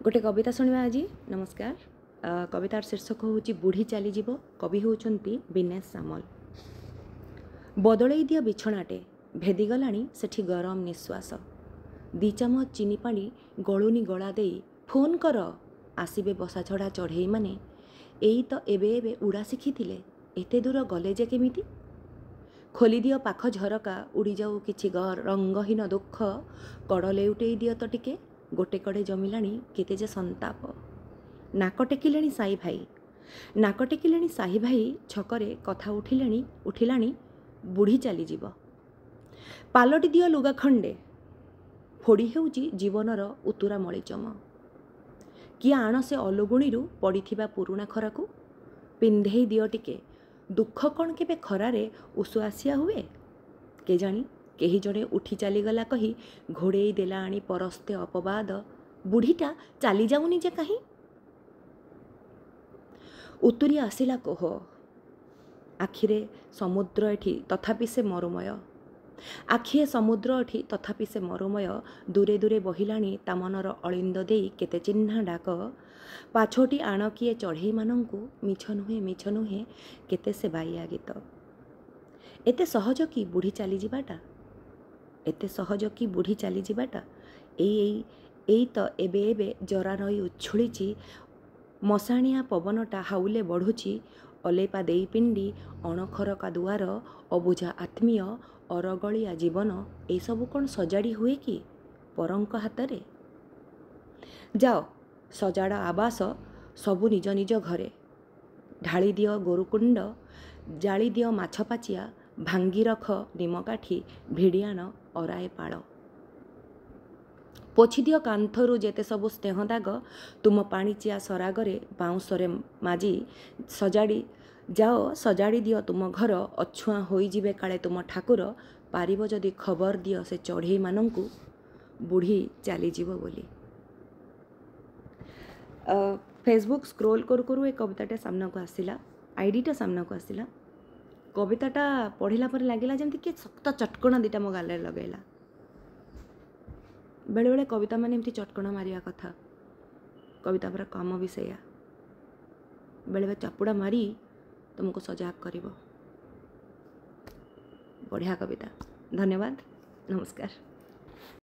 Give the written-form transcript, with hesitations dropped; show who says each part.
Speaker 1: गोटे कविता शुणा आज। नमस्कार। कवितार शीर्षक हूँ बुढ़ी चलीज। कवि होती विनेश सामल। बदल दियो बिछणाटे भेदीगला सेठी गरम निश्वास। दी चामच चीनी पानी गलुनी गला दे फोन कर आसबे बसा छड़ा चढ़ई माने एई तो एबे एबे उड़ा शिखिथिले एते दूर गले जे केमिति। खोली दियो पाख झरका उड़ी जाऊ किछि रंगहीन दुख कड़ लेउटेई दियो तो टिके गोटे कड़े जमिलाणी केते जे संताप। नाक टेकिलेणी साई भाई छकरे कथा उठिलाणी बुढ़ी चलीज। पालटी दियो लुगा खंडे फोड़ी हेउची जीवनर उतुरा मलिचम। किए आण से अलुगुणीरू पड़िथिबा पुरुणा खराकू पिंधेई दियो टिके दुख कौन केबे खरारे उषुआसिया हुए केजाणी। केही जड़े उठी चलीगला कही घोड़े देला आनी परस्ते अपवाद बुढ़ीटा चली जाऊनी जे कहीं। उतुरी आसिला कोह आखिरे समुद्र एठी तथापि से मरुमय। आखिए समुद्र एठी तथापि से मरुमय। दूरे दूरे बहिलाणी ता मनर अलिंद देई केते चिन्हा डाक। पाछोटी आण किए चढ़ई मानंकु मिछ नुहे केते से बाइया गीत। एते सहज कि बुढ़ी चली जिबाटा एते सहज कि बुढ़ी चली जिबाटा। एई तो एबे एबे जरा नई उछुळीची मशाणिया पवनटा हाउले बढ़ुची। अलेपा देई पिंडी अणखरका दुआर अबुझा आत्मीय अरगलिया जीवन ए सबु कौन सजाड़ी हुए कि परंक हातरे। जाओ सजाड़ आवास सबु निज निज घरे ढाली दियो गोरुकुंड जाली दियो माछपाचिया भांगी रख निमकाठी भिड़ियान अराए पाड़। पोछि दियो कांथरू जेते सबु स्नेह दाग तुम पाणिचिया सरागरे बाउंसरे माजी सजाड़ी जाओ सजाड़ी दियो तुम घर अछुआ होई जिबे काले तुम ठाकुर पारिब जदि खबर दियो से चढ़ई मानंकु बुढ़ी चली जीव बोली। फेसबुक स्क्रोल करू ए कविताटा सामना को आसिला आईडीटा सामना को आसिला। कविताटा पढ़िला पर लगिला जमती कि सख्त चटकणा दीटा मो गाले लगेला। बेले बेले कविता माने एमती चटकणा मारिया कथा कविता पर काम भी सेया। बेले बेले चापुड़ा मारी तुमको सजाग करिवो। बढ़िया कविता। धन्यवाद। नमस्कार।